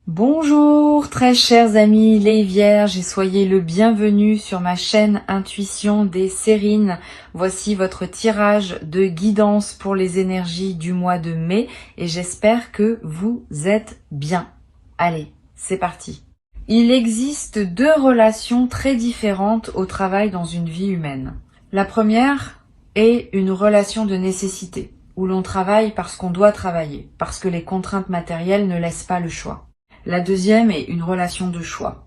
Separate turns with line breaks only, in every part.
Bonjour très chers amis les Vierges et soyez le bienvenu sur ma chaîne Intuition des Sérines. Voici votre tirage de guidance pour les énergies du mois de mai et j'espère que vous êtes bien. Allez, c'est parti. Il existe deux relations très différentes au travail dans une vie humaine. La première est une relation de nécessité, où l'on travaille parce qu'on doit travailler, parce que les contraintes matérielles ne laissent pas le choix. La deuxième est une relation de choix,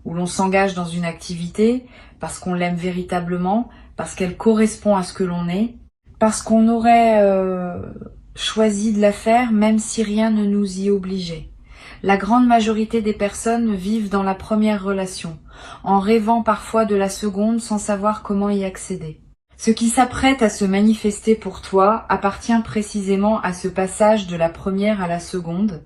où l'on s'engage dans une activité parce qu'on l'aime véritablement, parce qu'elle correspond à ce que l'on est, parce qu'on aurait choisi de la faire même si rien ne nous y obligeait. La grande majorité des personnes vivent dans la première relation, en rêvant parfois de la seconde sans savoir comment y accéder. Ce qui s'apprête à se manifester pour toi appartient précisément à ce passage de la première à la seconde,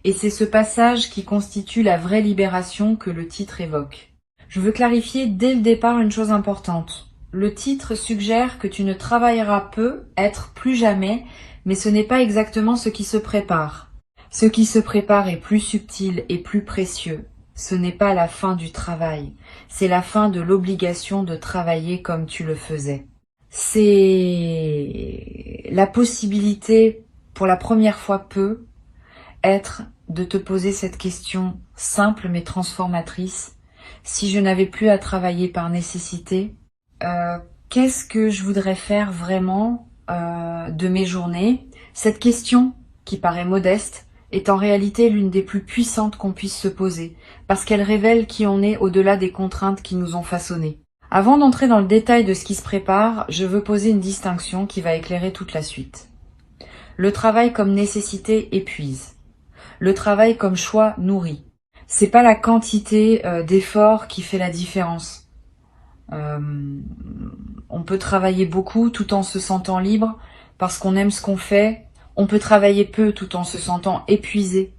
et c'est ce passage qui constitue la vraie libération que le titre évoque. Je veux clarifier dès le départ une chose importante. Le titre suggère que tu ne travailleras peu, être plus jamais, mais ce n'est pas exactement ce qui se prépare. Ce qui se prépare est plus subtil et plus précieux. Ce n'est pas la fin du travail, c'est la fin de l'obligation de travailler comme tu le faisais. C'est la possibilité, pour la première fois être de te poser cette question simple mais transformatrice. Si je n'avais plus à travailler par nécessité, qu'est-ce que je voudrais faire vraiment de mes journées? Cette question, qui paraît modeste, est en réalité l'une des plus puissantes qu'on puisse se poser, parce qu'elle révèle qui on est au-delà des contraintes qui nous ont façonnés. Avant d'entrer dans le détail de ce qui se prépare, je veux poser une distinction qui va éclairer toute la suite. Le travail comme nécessité épuise. Le travail comme choix nourrit. C'est pas la quantité d'efforts qui fait la différence. On peut travailler beaucoup tout en se sentant libre parce qu'on aime ce qu'on fait. On peut travailler peu tout en se sentant épuisé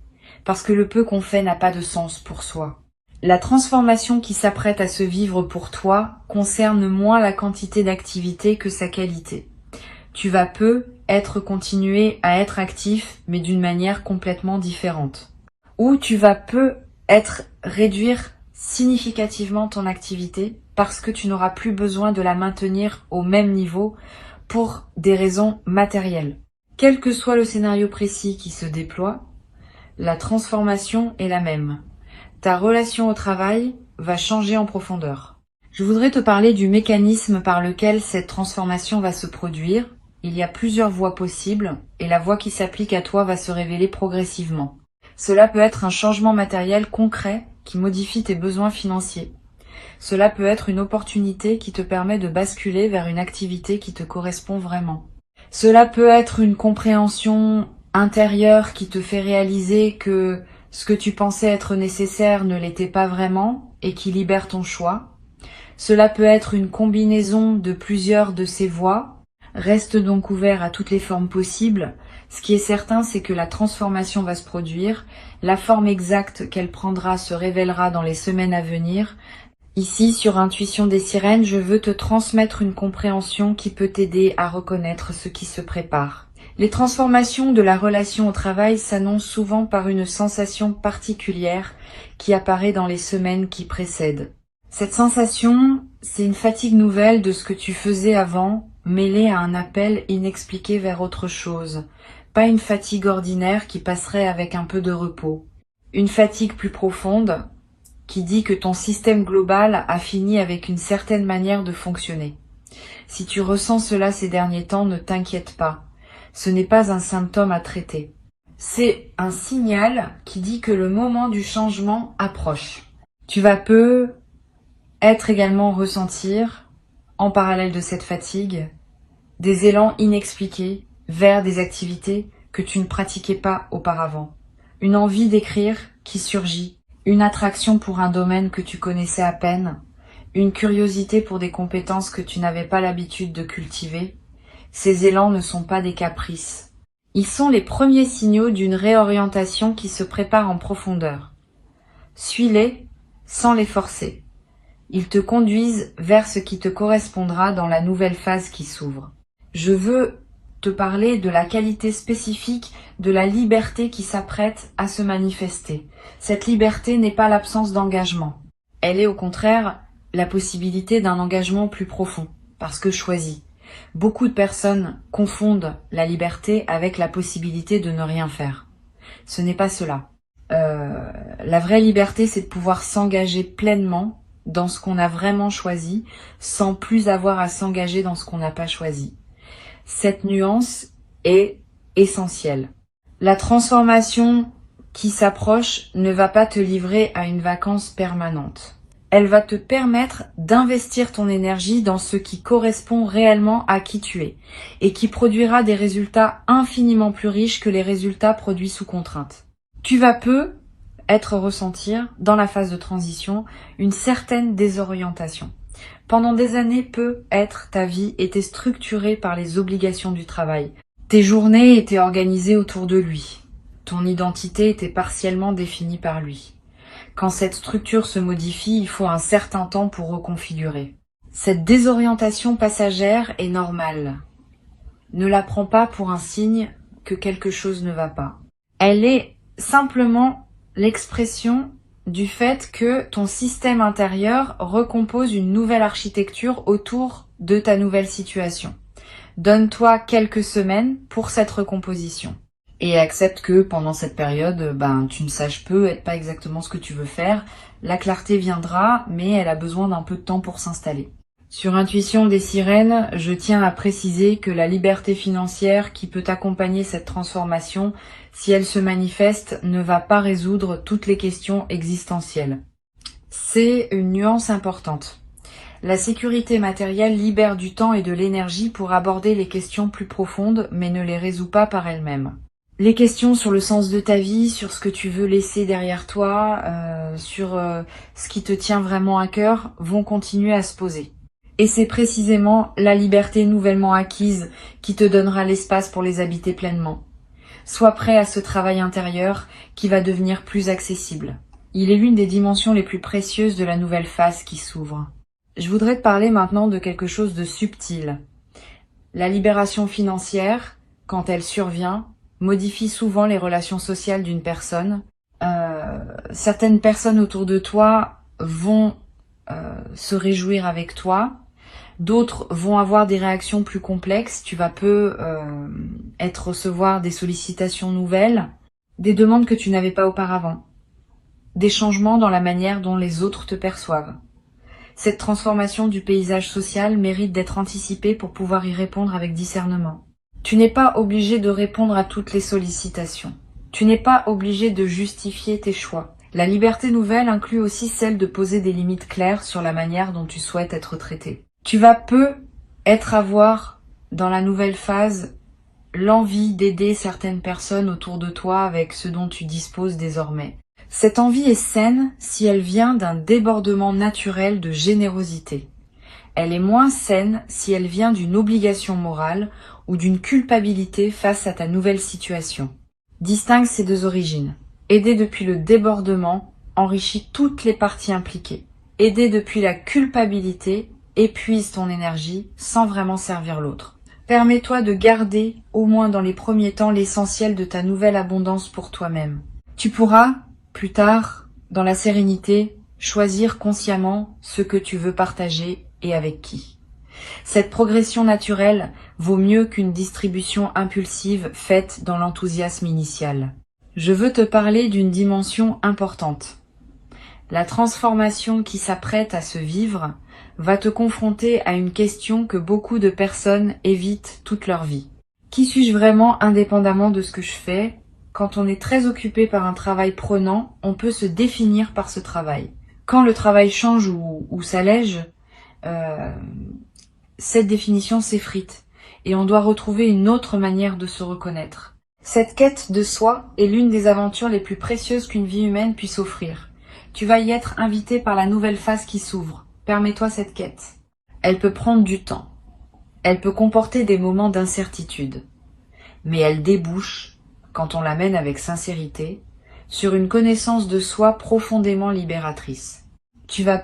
parce que le peu qu'on fait n'a pas de sens pour soi. La transformation qui s'apprête à se vivre pour toi concerne moins la quantité d'activité que sa qualité. Tu vas continuer à être actif, mais d'une manière complètement différente. Ou tu vas réduire significativement ton activité parce que tu n'auras plus besoin de la maintenir au même niveau pour des raisons matérielles. Quel que soit le scénario précis qui se déploie, la transformation est la même. Ta relation au travail va changer en profondeur. Je voudrais te parler du mécanisme par lequel cette transformation va se produire. Il y a plusieurs voies possibles et la voie qui s'applique à toi va se révéler progressivement. Cela peut être un changement matériel concret qui modifie tes besoins financiers. Cela peut être une opportunité qui te permet de basculer vers une activité qui te correspond vraiment. Cela peut être une compréhension intérieure qui te fait réaliser que ce que tu pensais être nécessaire ne l'était pas vraiment et qui libère ton choix. Cela peut être une combinaison de plusieurs de ces voies. Reste donc ouvert à toutes les formes possibles. Ce qui est certain, c'est que la transformation va se produire. La forme exacte qu'elle prendra se révélera dans les semaines à venir. Ici, sur Intuition des Sirènes, je veux te transmettre une compréhension qui peut t'aider à reconnaître ce qui se prépare. Les transformations de la relation au travail s'annoncent souvent par une sensation particulière qui apparaît dans les semaines qui précèdent. Cette sensation, c'est une fatigue nouvelle de ce que tu faisais avant, mêlée à un appel inexpliqué vers autre chose. Pas une fatigue ordinaire qui passerait avec un peu de repos. Une fatigue plus profonde qui dit que ton système global a fini avec une certaine manière de fonctionner. Si tu ressens cela ces derniers temps, ne t'inquiète pas. Ce n'est pas un symptôme à traiter. C'est un signal qui dit que le moment du changement approche. Tu vas également ressentir, en parallèle de cette fatigue, des élans inexpliqués vers des activités que tu ne pratiquais pas auparavant. Une envie d'écrire qui surgit, une attraction pour un domaine que tu connaissais à peine, une curiosité pour des compétences que tu n'avais pas l'habitude de cultiver. Ces élans ne sont pas des caprices. Ils sont les premiers signaux d'une réorientation qui se prépare en profondeur. Suis-les sans les forcer. Ils te conduisent vers ce qui te correspondra dans la nouvelle phase qui s'ouvre. Je veux te parler de la qualité spécifique de la liberté qui s'apprête à se manifester. Cette liberté n'est pas l'absence d'engagement. Elle est au contraire la possibilité d'un engagement plus profond, parce que choisi. Beaucoup de personnes confondent la liberté avec la possibilité de ne rien faire. Ce n'est pas cela. La vraie liberté, c'est de pouvoir s'engager pleinement dans ce qu'on a vraiment choisi, sans plus avoir à s'engager dans ce qu'on n'a pas choisi. Cette nuance est essentielle. La transformation qui s'approche ne va pas te livrer à une vacance permanente. Elle va te permettre d'investir ton énergie dans ce qui correspond réellement à qui tu es et qui produira des résultats infiniment plus riches que les résultats produits sous contrainte. Tu vas ressentir, dans la phase de transition, une certaine désorientation. Pendant des années, ta vie était structurée par les obligations du travail. Tes journées étaient organisées autour de lui. Ton identité était partiellement définie par lui. Quand cette structure se modifie, il faut un certain temps pour reconfigurer. Cette désorientation passagère est normale. Ne la prends pas pour un signe que quelque chose ne va pas. Elle est simplement l'expression du fait que ton système intérieur recompose une nouvelle architecture autour de ta nouvelle situation. Donne-toi quelques semaines pour cette recomposition. Et accepte que pendant cette période, tu ne saches peut-être pas exactement ce que tu veux faire. La clarté viendra, mais elle a besoin d'un peu de temps pour s'installer. Sur Intuition des Sirènes, je tiens à préciser que la liberté financière qui peut accompagner cette transformation, si elle se manifeste, ne va pas résoudre toutes les questions existentielles. C'est une nuance importante. La sécurité matérielle libère du temps et de l'énergie pour aborder les questions plus profondes, mais ne les résout pas par elle-même. Les questions sur le sens de ta vie, sur ce que tu veux laisser derrière toi, sur ce qui te tient vraiment à cœur, vont continuer à se poser. Et c'est précisément la liberté nouvellement acquise qui te donnera l'espace pour les habiter pleinement. Sois prêt à ce travail intérieur qui va devenir plus accessible. Il est l'une des dimensions les plus précieuses de la nouvelle phase qui s'ouvre. Je voudrais te parler maintenant de quelque chose de subtil. La libération financière, quand elle survient, modifie souvent les relations sociales d'une personne. Certaines personnes autour de toi vont se réjouir avec toi. D'autres vont avoir des réactions plus complexes. Tu vas recevoir des sollicitations nouvelles, des demandes que tu n'avais pas auparavant, des changements dans la manière dont les autres te perçoivent. Cette transformation du paysage social mérite d'être anticipée pour pouvoir y répondre avec discernement. Tu n'es pas obligé de répondre à toutes les sollicitations. Tu n'es pas obligé de justifier tes choix. La liberté nouvelle inclut aussi celle de poser des limites claires sur la manière dont tu souhaites être traité. Tu vas avoir dans la nouvelle phase l'envie d'aider certaines personnes autour de toi avec ce dont tu disposes désormais. Cette envie est saine si elle vient d'un débordement naturel de générosité. Elle est moins saine si elle vient d'une obligation morale ou d'une culpabilité face à ta nouvelle situation. Distingue ces deux origines. Aider depuis le débordement enrichit toutes les parties impliquées. Aider depuis la culpabilité épuise ton énergie sans vraiment servir l'autre. Permets-toi de garder, au moins dans les premiers temps, l'essentiel de ta nouvelle abondance pour toi-même. Tu pourras, plus tard, dans la sérénité, choisir consciemment ce que tu veux partager et avec qui. Cette progression naturelle vaut mieux qu'une distribution impulsive faite dans l'enthousiasme initial. Je veux te parler d'une dimension importante. La transformation qui s'apprête à se vivre va te confronter à une question que beaucoup de personnes évitent toute leur vie. Qui suis-je vraiment indépendamment de ce que je fais? Quand on est très occupé par un travail prenant, on peut se définir par ce travail. Quand le travail change ou s'allège, cette définition s'effrite et on doit retrouver une autre manière de se reconnaître. Cette quête de soi est l'une des aventures les plus précieuses qu'une vie humaine puisse offrir. Tu vas y être invité par la nouvelle phase qui s'ouvre. Permets-toi cette quête. Elle peut prendre du temps. Elle peut comporter des moments d'incertitude. Mais elle débouche, quand on la mène avec sincérité, sur une connaissance de soi profondément libératrice. Tu vas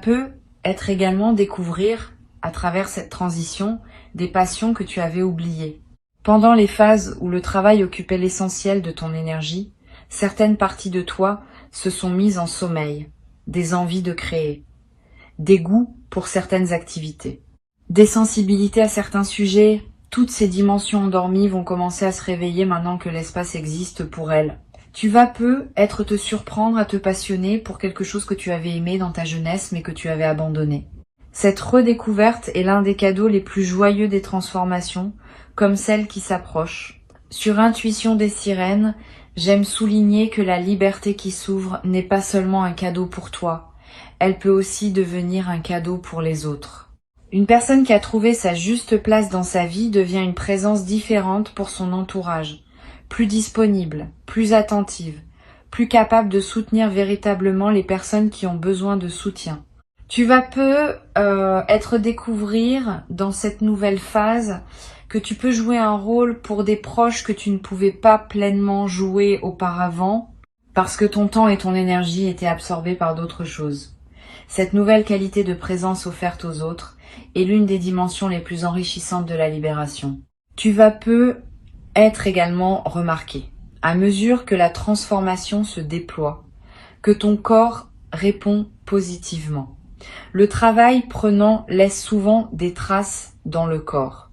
également découvrir, à travers cette transition, des passions que tu avais oubliées. Pendant les phases où le travail occupait l'essentiel de ton énergie, certaines parties de toi se sont mises en sommeil, des envies de créer, des goûts pour certaines activités, des sensibilités à certains sujets. Toutes ces dimensions endormies vont commencer à se réveiller maintenant que l'espace existe pour elles. Tu vas peu être te surprendre à te passionner pour quelque chose que tu avais aimé dans ta jeunesse mais que tu avais abandonné. Cette redécouverte est l'un des cadeaux les plus joyeux des transformations, comme celle qui s'approche. Sur Intuition des sirènes, j'aime souligner que la liberté qui s'ouvre n'est pas seulement un cadeau pour toi, elle peut aussi devenir un cadeau pour les autres. Une personne qui a trouvé sa juste place dans sa vie devient une présence différente pour son entourage, plus disponible, plus attentive, plus capable de soutenir véritablement les personnes qui ont besoin de soutien. Tu vas peu être découvrir dans cette nouvelle phase que tu peux jouer un rôle pour des proches que tu ne pouvais pas pleinement jouer auparavant parce que ton temps et ton énergie étaient absorbés par d'autres choses. Cette nouvelle qualité de présence offerte aux autres est l'une des dimensions les plus enrichissantes de la libération. Tu vas peu être également remarqué à mesure que la transformation se déploie, que ton corps répond positivement. Le travail prenant laisse souvent des traces dans le corps.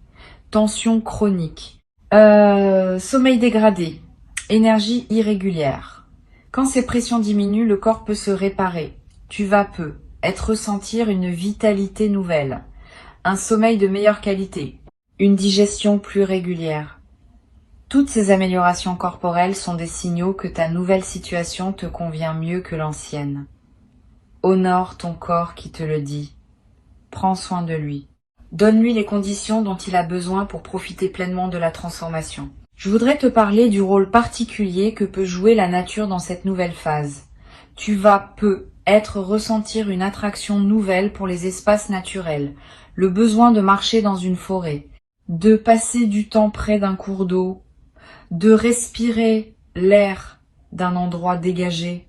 Tension chronique, sommeil dégradé, énergie irrégulière. Quand ces pressions diminuent, le corps peut se réparer. Tu vas peu ressentir une vitalité nouvelle, un sommeil de meilleure qualité, une digestion plus régulière. Toutes ces améliorations corporelles sont des signaux que ta nouvelle situation te convient mieux que l'ancienne. Honore ton corps qui te le dit. Prends soin de lui. Donne-lui les conditions dont il a besoin pour profiter pleinement de la transformation. Je voudrais te parler du rôle particulier que peut jouer la nature dans cette nouvelle phase. Tu vas ressentir une attraction nouvelle pour les espaces naturels, le besoin de marcher dans une forêt, de passer du temps près d'un cours d'eau, de respirer l'air d'un endroit dégagé.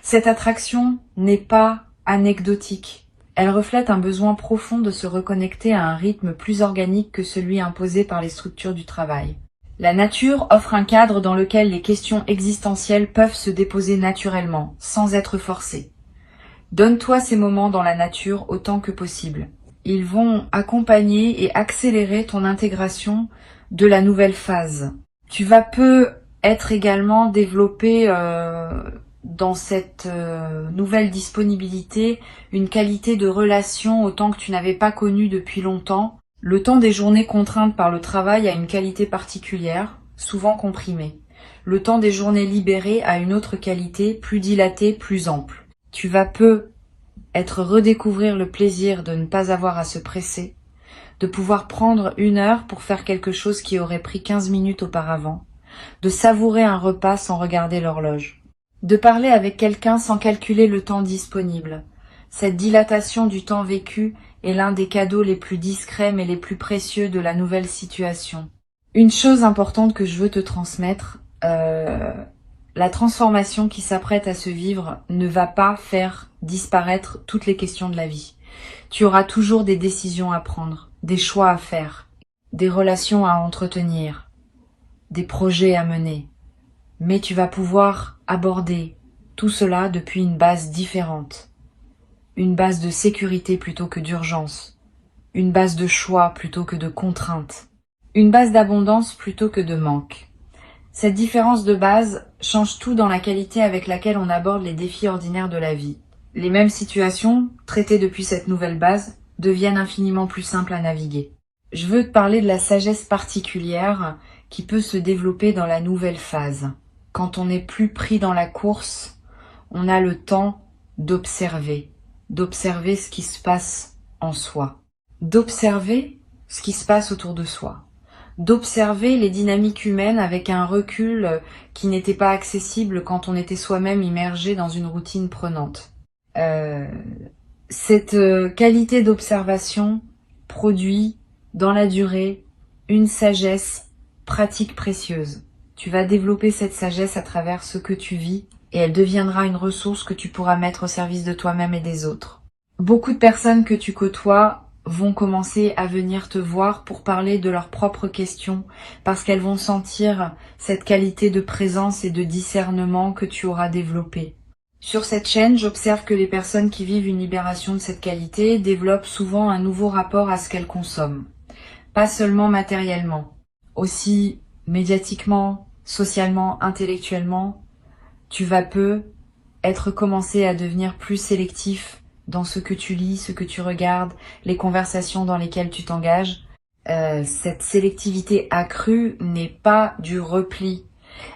Cette attraction n'est pas anecdotique. Elle reflète un besoin profond de se reconnecter à un rythme plus organique que celui imposé par les structures du travail. La nature offre un cadre dans lequel les questions existentielles peuvent se déposer naturellement, sans être forcées. Donne-toi ces moments dans la nature autant que possible. Ils vont accompagner et accélérer ton intégration de la nouvelle phase. Tu vas peu être également développé dans cette nouvelle disponibilité une qualité de relation autant que tu n'avais pas connue depuis longtemps. Le temps des journées contraintes par le travail a une qualité particulière, souvent comprimée. Le temps des journées libérées a une autre qualité, plus dilatée, plus ample. Tu vas peu redécouvrir le plaisir de ne pas avoir à se presser, de pouvoir prendre 1 heure pour faire quelque chose qui aurait pris 15 minutes auparavant, de savourer un repas sans regarder l'horloge, de parler avec quelqu'un sans calculer le temps disponible. Cette dilatation du temps vécu est l'un des cadeaux les plus discrets mais les plus précieux de la nouvelle situation. Une chose importante que je veux te transmettre, la transformation qui s'apprête à se vivre ne va pas faire disparaître toutes les questions de la vie. Tu auras toujours des décisions à prendre, des choix à faire, des relations à entretenir, des projets à mener. Mais tu vas pouvoir aborder tout cela depuis une base différente. Une base de sécurité plutôt que d'urgence. Une base de choix plutôt que de contrainte. Une base d'abondance plutôt que de manque. Cette différence de base change tout dans la qualité avec laquelle on aborde les défis ordinaires de la vie. Les mêmes situations, traitées depuis cette nouvelle base, deviennent infiniment plus simples à naviguer. Je veux te parler de la sagesse particulière qui peut se développer dans la nouvelle phase. Quand on n'est plus pris dans la course, on a le temps d'observer ce qui se passe en soi, d'observer ce qui se passe autour de soi, d'observer les dynamiques humaines avec un recul qui n'était pas accessible quand on était soi-même immergé dans une routine prenante. Cette qualité d'observation produit dans la durée une sagesse pratique précieuse. Tu vas développer cette sagesse à travers ce que tu vis et elle deviendra une ressource que tu pourras mettre au service de toi-même et des autres. Beaucoup de personnes que tu côtoies vont commencer à venir te voir pour parler de leurs propres questions, parce qu'elles vont sentir cette qualité de présence et de discernement que tu auras développée. Sur cette chaîne, j'observe que les personnes qui vivent une libération de cette qualité développent souvent un nouveau rapport à ce qu'elles consomment. Pas seulement matériellement, aussi médiatiquement, socialement, intellectuellement. Tu vas peu être commencé à devenir plus sélectif dans ce que tu lis, ce que tu regardes, les conversations dans lesquelles tu t'engages. Cette sélectivité accrue n'est pas du repli.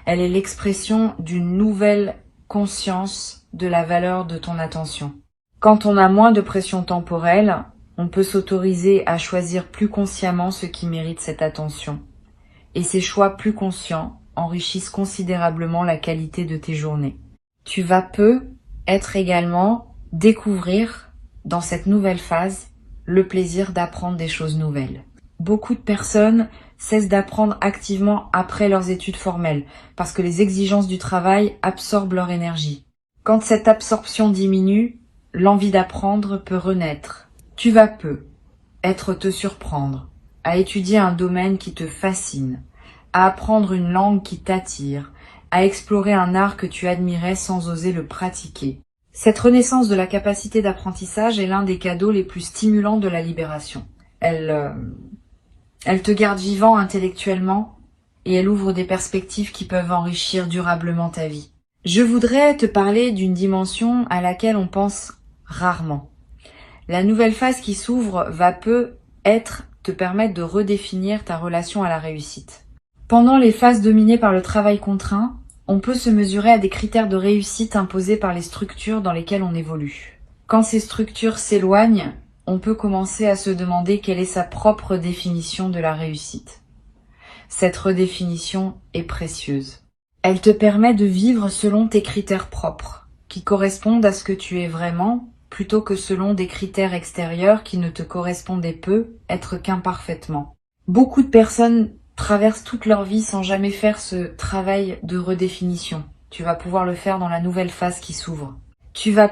Elle est l'expression d'une nouvelle conscience de la valeur de ton attention. Quand on a moins de pression temporelle, on peut s'autoriser à choisir plus consciemment ce qui mérite cette attention. Et ces choix plus conscients enrichissent considérablement la qualité de tes journées. Tu vas peu être également découvrir dans cette nouvelle phase le plaisir d'apprendre des choses nouvelles. Beaucoup de personnes cessent d'apprendre activement après leurs études formelles parce que les exigences du travail absorbent leur énergie. Quand cette absorption diminue, l'envie d'apprendre peut renaître. Tu vas peu te surprendre à étudier un domaine qui te fascine, à apprendre une langue qui t'attire, à explorer un art que tu admirais sans oser le pratiquer. Cette renaissance de la capacité d'apprentissage est l'un des cadeaux les plus stimulants de la libération. Elle te garde vivant intellectuellement et elle ouvre des perspectives qui peuvent enrichir durablement ta vie. Je voudrais te parler d'une dimension à laquelle on pense rarement. La nouvelle phase qui s'ouvre va te permettre de redéfinir ta relation à la réussite. Pendant les phases dominées par le travail contraint, on peut se mesurer à des critères de réussite imposés par les structures dans lesquelles on évolue. Quand ces structures s'éloignent, on peut commencer à se demander quelle est sa propre définition de la réussite. Cette redéfinition est précieuse. Elle te permet de vivre selon tes critères propres, qui correspondent à ce que tu es vraiment, plutôt que selon des critères extérieurs qui ne te correspondaient peu, être qu'imparfaitement. Beaucoup de personnes traversent toute leur vie sans jamais faire ce travail de redéfinition. Tu vas pouvoir le faire dans la nouvelle phase qui s'ouvre. Tu vas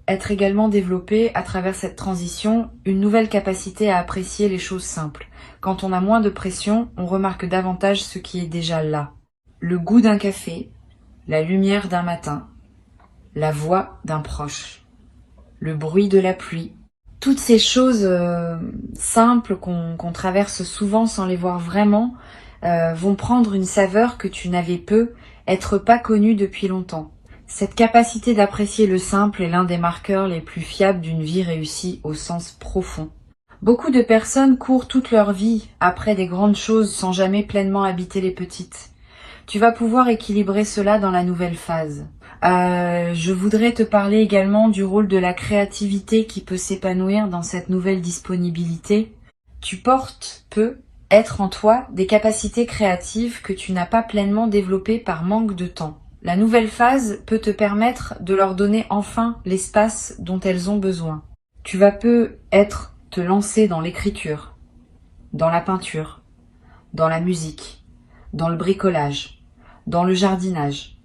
être également développé à travers cette transition une nouvelle capacité à apprécier les choses simples. Quand on a moins de pression, on remarque davantage ce qui est déjà là. Le goût d'un café, la lumière d'un matin, la voix d'un proche, le bruit de la pluie. Toutes ces choses simples qu'on traverse souvent sans les voir vraiment vont prendre une saveur que tu n'avais être pas connue depuis longtemps. Cette capacité d'apprécier le simple est l'un des marqueurs les plus fiables d'une vie réussie au sens profond. Beaucoup de personnes courent toute leur vie après des grandes choses sans jamais pleinement habiter les petites. Tu vas pouvoir équilibrer cela dans la nouvelle phase. Je voudrais te parler également du rôle de la créativité qui peut s'épanouir dans cette nouvelle disponibilité. Tu être en toi des capacités créatives que tu n'as pas pleinement développées par manque de temps. La nouvelle phase peut te permettre de leur donner enfin l'espace dont elles ont besoin. Tu vas te lancer dans l'écriture, dans la peinture, dans la musique, dans le bricolage, dans le jardinage,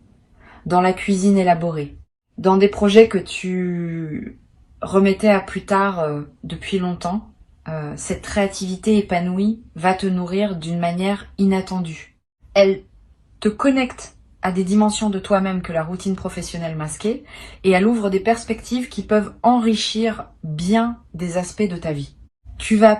dans la cuisine élaborée, dans des projets que tu remettais à plus tard depuis longtemps. Cette créativité épanouie va te nourrir d'une manière inattendue. Elle te connecte à des dimensions de toi-même que la routine professionnelle masquait et elle ouvre des perspectives qui peuvent enrichir bien des aspects de ta vie. Tu vas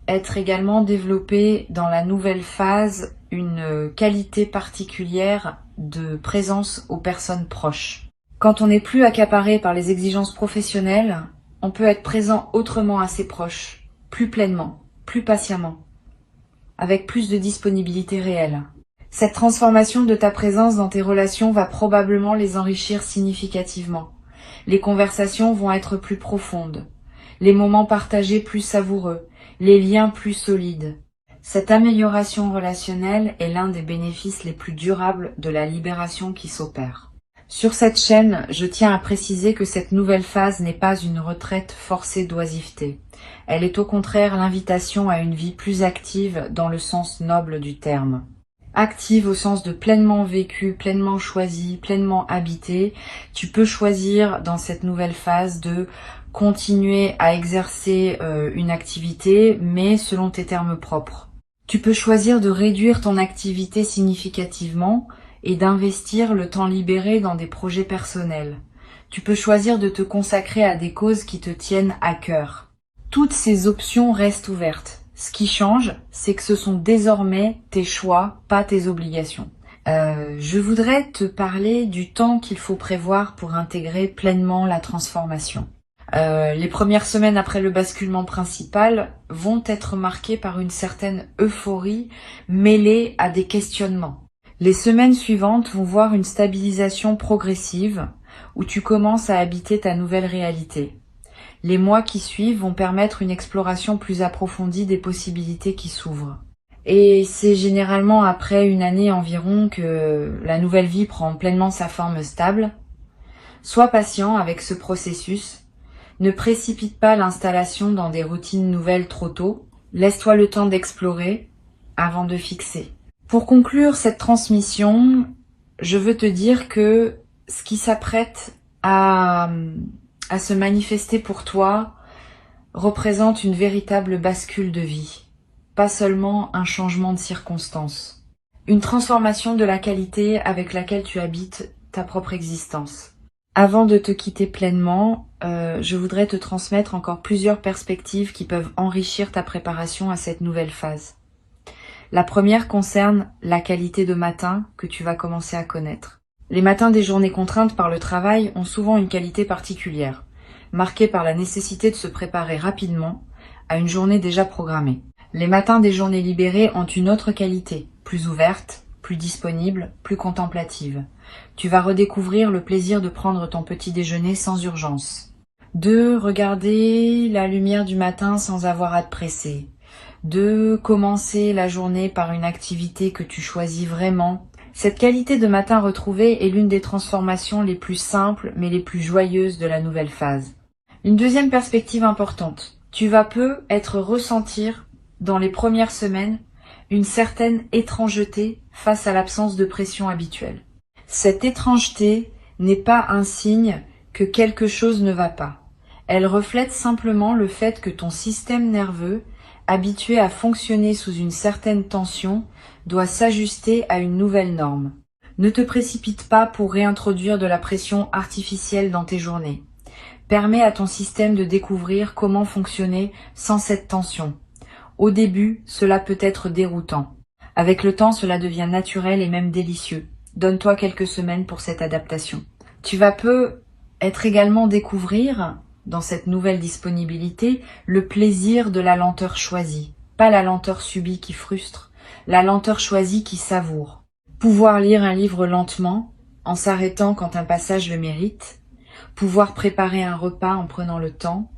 être également développé dans la nouvelle phase une qualité particulière de présence aux personnes proches. Quand on n'est plus accaparé par les exigences professionnelles, on peut être présent autrement à ses proches, plus pleinement, plus patiemment, avec plus de disponibilité réelle. Cette transformation de ta présence dans tes relations va probablement les enrichir significativement. Les conversations vont être plus profondes, les moments partagés plus savoureux, les liens plus solides. Cette amélioration relationnelle est l'un des bénéfices les plus durables de la libération qui s'opère. Sur cette chaîne, je tiens à préciser que cette nouvelle phase n'est pas une retraite forcée d'oisiveté. Elle est au contraire l'invitation à une vie plus active dans le sens noble du terme. Active au sens de pleinement vécu, pleinement choisi, pleinement habité. Tu peux choisir dans cette nouvelle phase de continuer à exercer une activité, mais selon tes termes propres. Tu peux choisir de réduire ton activité significativement et d'investir le temps libéré dans des projets personnels. Tu peux choisir de te consacrer à des causes qui te tiennent à cœur. Toutes ces options restent ouvertes. Ce qui change, c'est que ce sont désormais tes choix, pas tes obligations. Je voudrais te parler du temps qu'il faut prévoir pour intégrer pleinement la transformation. Les premières semaines après le basculement principal vont être marquées par une certaine euphorie mêlée à des questionnements. Les semaines suivantes vont voir une stabilisation progressive où tu commences à habiter ta nouvelle réalité. Les mois qui suivent vont permettre une exploration plus approfondie des possibilités qui s'ouvrent. Et c'est généralement après une année environ que la nouvelle vie prend pleinement sa forme stable. Sois patient avec ce processus. Ne précipite pas l'installation dans des routines nouvelles trop tôt. Laisse-toi le temps d'explorer avant de fixer. Pour conclure cette transmission, je veux te dire que ce qui s'apprête à se manifester pour toi représente une véritable bascule de vie. Pas seulement un changement de circonstances. Une transformation de la qualité avec laquelle tu habites ta propre existence. Avant de te quitter pleinement, je voudrais te transmettre encore plusieurs perspectives qui peuvent enrichir ta préparation à cette nouvelle phase. La première concerne la qualité de matin que tu vas commencer à connaître. Les matins des journées contraintes par le travail ont souvent une qualité particulière, marquée par la nécessité de se préparer rapidement à une journée déjà programmée. Les matins des journées libérées ont une autre qualité, plus ouverte, plus disponible, plus contemplative. Tu vas redécouvrir le plaisir de prendre ton petit déjeuner sans urgence. De regarder la lumière du matin sans avoir à te presser. De commencer la journée par une activité que tu choisis vraiment. Cette qualité de matin retrouvée est l'une des transformations les plus simples mais les plus joyeuses de la nouvelle phase. Une deuxième perspective importante. Tu vas peut-être ressentir dans les premières semaines une certaine étrangeté face à l'absence de pression habituelle. Cette étrangeté n'est pas un signe que quelque chose ne va pas. Elle reflète simplement le fait que ton système nerveux, habitué à fonctionner sous une certaine tension, doit s'ajuster à une nouvelle norme. Ne te précipite pas pour réintroduire de la pression artificielle dans tes journées. Permets à ton système de découvrir comment fonctionner sans cette tension. Au début, cela peut être déroutant. Avec le temps, cela devient naturel et même délicieux. Donne-toi quelques semaines pour cette adaptation. Tu vas peut-être également découvrir, dans cette nouvelle disponibilité, le plaisir de la lenteur choisie. Pas la lenteur subie qui frustre, la lenteur choisie qui savoure. Pouvoir lire un livre lentement, en s'arrêtant quand un passage le mérite. Pouvoir préparer un repas en prenant le temps.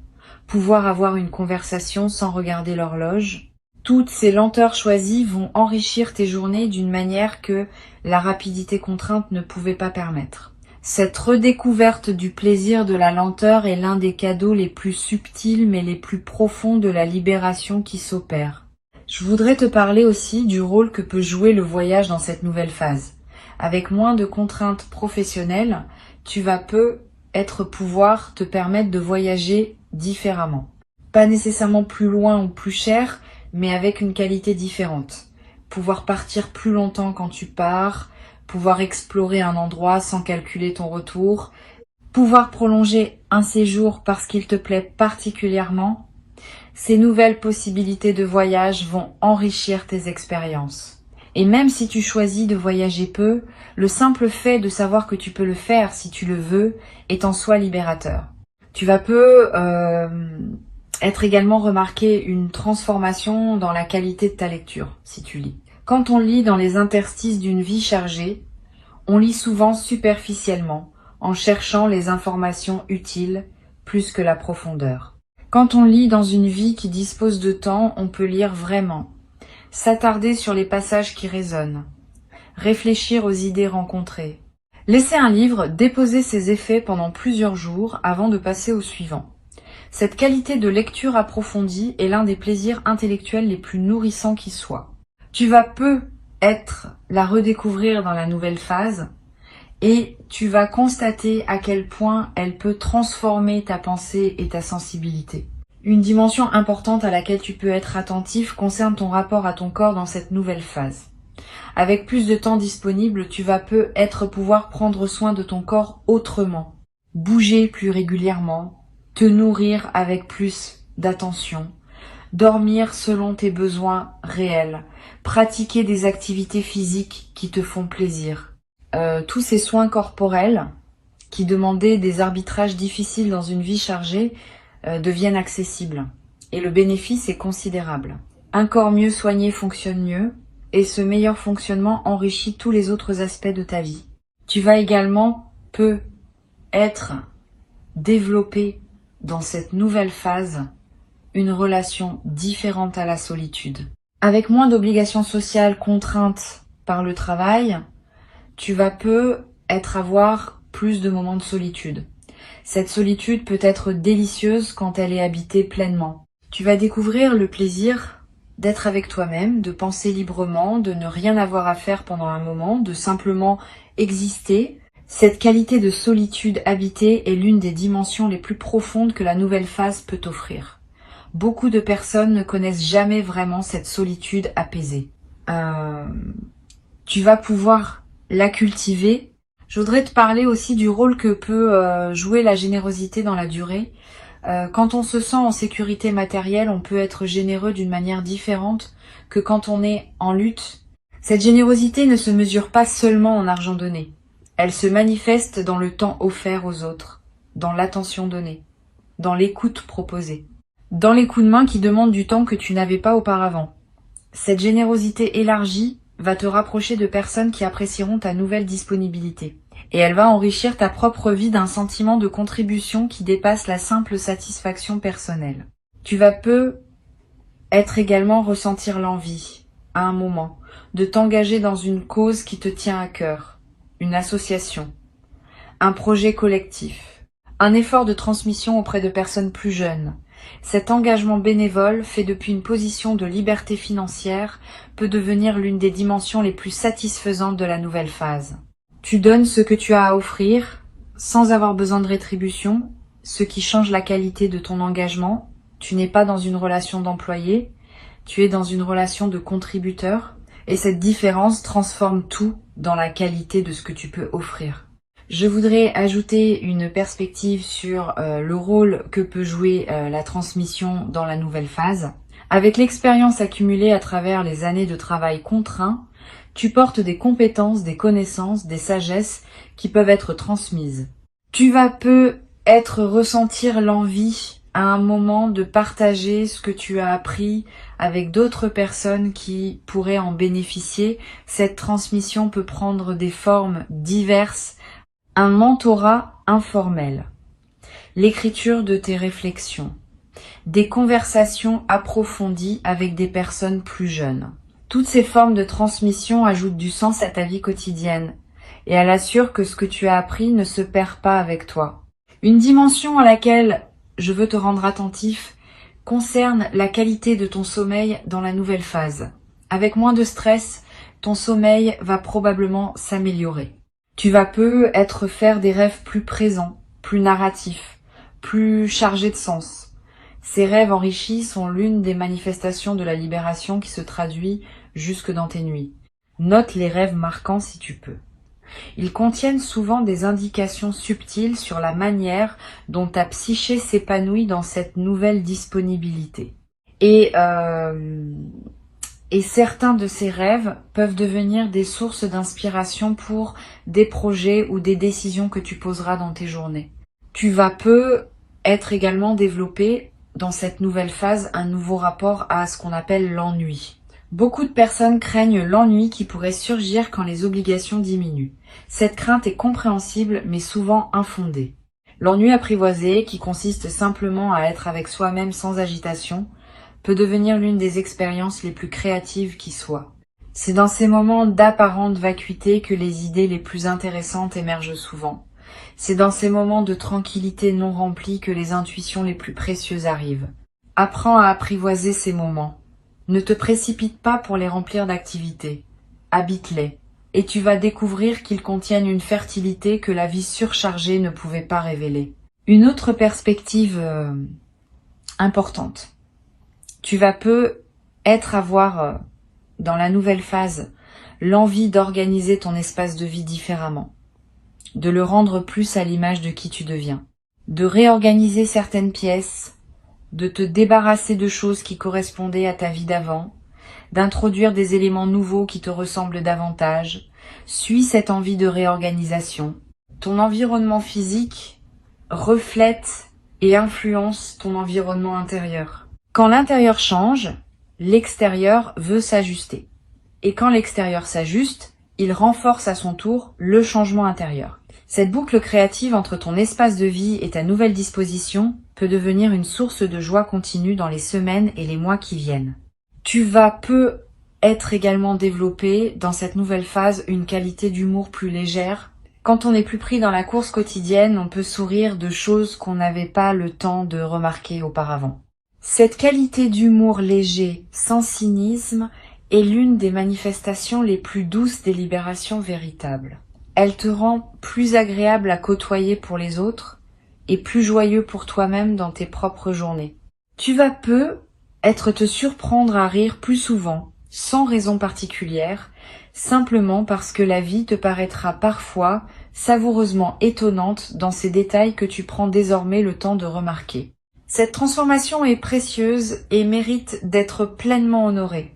Pouvoir avoir une conversation sans regarder l'horloge. Toutes ces lenteurs choisies vont enrichir tes journées d'une manière que la rapidité contrainte ne pouvait pas permettre. Cette redécouverte du plaisir de la lenteur est l'un des cadeaux les plus subtils mais les plus profonds de la libération qui s'opère. Je voudrais te parler aussi du rôle que peut jouer le voyage dans cette nouvelle phase. Avec moins de contraintes professionnelles, tu vas peut-être pouvoir te permettre de voyager différemment. Pas nécessairement plus loin ou plus cher, mais avec une qualité différente. Pouvoir partir plus longtemps quand tu pars, pouvoir explorer un endroit sans calculer ton retour, pouvoir prolonger un séjour parce qu'il te plaît particulièrement. Ces nouvelles possibilités de voyage vont enrichir tes expériences. Et même si tu choisis de voyager peu, le simple fait de savoir que tu peux le faire si tu le veux est en soi libérateur. Tu vas être également remarqué une transformation dans la qualité de ta lecture, si tu lis. Quand on lit dans les interstices d'une vie chargée, on lit souvent superficiellement, en cherchant les informations utiles plus que la profondeur. Quand on lit dans une vie qui dispose de temps, on peut lire vraiment, s'attarder sur les passages qui résonnent, réfléchir aux idées rencontrées. Laisser un livre déposer ses effets pendant plusieurs jours avant de passer au suivant. Cette qualité de lecture approfondie est l'un des plaisirs intellectuels les plus nourrissants qui soient. Tu vas peut-être la redécouvrir dans la nouvelle phase et tu vas constater à quel point elle peut transformer ta pensée et ta sensibilité. Une dimension importante à laquelle tu peux être attentif concerne ton rapport à ton corps dans cette nouvelle phase. Avec plus de temps disponible, tu vas pouvoir prendre soin de ton corps autrement. Bouger plus régulièrement, te nourrir avec plus d'attention, dormir selon tes besoins réels, pratiquer des activités physiques qui te font plaisir. Tous ces soins corporels qui demandaient des arbitrages difficiles dans une vie chargée deviennent accessibles. Et le bénéfice est considérable. Un corps mieux soigné fonctionne mieux, et ce meilleur fonctionnement enrichit tous les autres aspects de ta vie. Tu vas également être développé dans cette nouvelle phase une relation différente à la solitude. Avec moins d'obligations sociales contraintes par le travail, tu vas avoir plus de moments de solitude. Cette solitude peut être délicieuse quand elle est habitée pleinement. Tu vas découvrir le plaisir d'être avec toi-même, de penser librement, de ne rien avoir à faire pendant un moment, de simplement exister. Cette qualité de solitude habitée est l'une des dimensions les plus profondes que la nouvelle phase peut offrir. Beaucoup de personnes ne connaissent jamais vraiment cette solitude apaisée. Tu vas pouvoir la cultiver. Je voudrais te parler aussi du rôle que peut jouer la générosité dans la durée. Quand on se sent en sécurité matérielle, on peut être généreux d'une manière différente que quand on est en lutte. Cette générosité ne se mesure pas seulement en argent donné. Elle se manifeste dans le temps offert aux autres, dans l'attention donnée, dans l'écoute proposée, dans les coups de main qui demandent du temps que tu n'avais pas auparavant. Cette générosité élargie va te rapprocher de personnes qui apprécieront ta nouvelle disponibilité. Et elle va enrichir ta propre vie d'un sentiment de contribution qui dépasse la simple satisfaction personnelle. Tu vas être également ressentir l'envie, à un moment, de t'engager dans une cause qui te tient à cœur, une association, un projet collectif, un effort de transmission auprès de personnes plus jeunes. Cet engagement bénévole, fait depuis une position de liberté financière, peut devenir l'une des dimensions les plus satisfaisantes de la nouvelle phase. Tu donnes ce que tu as à offrir, sans avoir besoin de rétribution, ce qui change la qualité de ton engagement. Tu n'es pas dans une relation d'employé, tu es dans une relation de contributeur, et cette différence transforme tout dans la qualité de ce que tu peux offrir. Je voudrais ajouter une perspective sur le rôle que peut jouer la transmission dans la nouvelle phase. Avec l'expérience accumulée à travers les années de travail contraint, tu portes des compétences, des connaissances, des sagesses qui peuvent être transmises. Tu vas ressentir l'envie à un moment de partager ce que tu as appris avec d'autres personnes qui pourraient en bénéficier. Cette transmission peut prendre des formes diverses. Un mentorat informel, l'écriture de tes réflexions, des conversations approfondies avec des personnes plus jeunes. Toutes ces formes de transmission ajoutent du sens à ta vie quotidienne et elles assurent que ce que tu as appris ne se perd pas avec toi. Une dimension à laquelle je veux te rendre attentif concerne la qualité de ton sommeil dans la nouvelle phase. Avec moins de stress, ton sommeil va probablement s'améliorer. Tu vas faire des rêves plus présents, plus narratifs, plus chargés de sens. Ces rêves enrichis sont l'une des manifestations de la libération qui se traduit jusque dans tes nuits. Note les rêves marquants si tu peux. Ils contiennent souvent des indications subtiles sur la manière dont ta psyché s'épanouit dans cette nouvelle disponibilité. Et certains de ces rêves peuvent devenir des sources d'inspiration pour des projets ou des décisions que tu poseras dans tes journées. Tu vas être également développé dans cette nouvelle phase un nouveau rapport à ce qu'on appelle l'ennui. Beaucoup de personnes craignent l'ennui qui pourrait surgir quand les obligations diminuent. Cette crainte est compréhensible mais souvent infondée. L'ennui apprivoisé, qui consiste simplement à être avec soi-même sans agitation, peut devenir l'une des expériences les plus créatives qui soient. C'est dans ces moments d'apparente vacuité que les idées les plus intéressantes émergent souvent. C'est dans ces moments de tranquillité non remplie que les intuitions les plus précieuses arrivent. Apprends à apprivoiser ces moments. Ne te précipite pas pour les remplir d'activités. Habite-les, et tu vas découvrir qu'ils contiennent une fertilité que la vie surchargée ne pouvait pas révéler. Une autre perspective importante. Tu vas avoir dans la nouvelle phase l'envie d'organiser ton espace de vie différemment, de le rendre plus à l'image de qui tu deviens, de réorganiser certaines pièces, de te débarrasser de choses qui correspondaient à ta vie d'avant, d'introduire des éléments nouveaux qui te ressemblent davantage. Suis cette envie de réorganisation. Ton environnement physique reflète et influence ton environnement intérieur. Quand l'intérieur change, l'extérieur veut s'ajuster. Et quand l'extérieur s'ajuste, il renforce à son tour le changement intérieur. Cette boucle créative entre ton espace de vie et ta nouvelle disposition peut devenir une source de joie continue dans les semaines et les mois qui viennent. Tu vas être également développé dans cette nouvelle phase une qualité d'humour plus légère. Quand on n'est plus pris dans la course quotidienne, on peut sourire de choses qu'on n'avait pas le temps de remarquer auparavant. Cette qualité d'humour léger, sans cynisme, est l'une des manifestations les plus douces des libérations véritables. Elle te rend plus agréable à côtoyer pour les autres et plus joyeux pour toi-même dans tes propres journées. Tu vas te surprendre à rire plus souvent, sans raison particulière, simplement parce que la vie te paraîtra parfois savoureusement étonnante dans ces détails que tu prends désormais le temps de remarquer. Cette transformation est précieuse et mérite d'être pleinement honorée.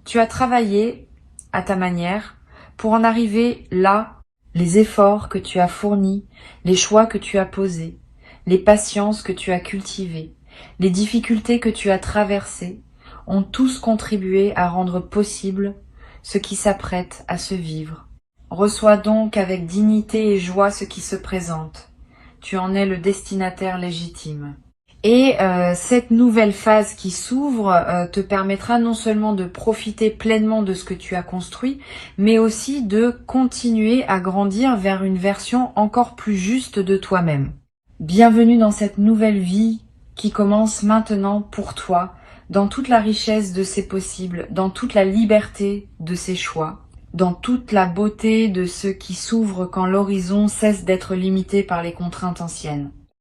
Tu as travaillé, à ta manière, pour en arriver là. Les efforts que tu as fournis, les choix que tu as posés, les patiences que tu as cultivées, les difficultés que tu as traversées, ont tous contribué à rendre possible ce qui s'apprête à se vivre. Reçois donc avec dignité et joie ce qui se présente. Tu en es le destinataire légitime. Et cette nouvelle phase qui s'ouvre te permettra non seulement de profiter pleinement de ce que tu as construit, mais aussi de continuer à grandir vers une version encore plus juste de toi-même. Bienvenue dans cette nouvelle vie qui commence maintenant pour toi, dans toute la richesse de ses possibles, dans toute la liberté de ses choix, dans toute la beauté de ce qui s'ouvre quand l'horizon cesse d'être limité par les contraintes anciennes.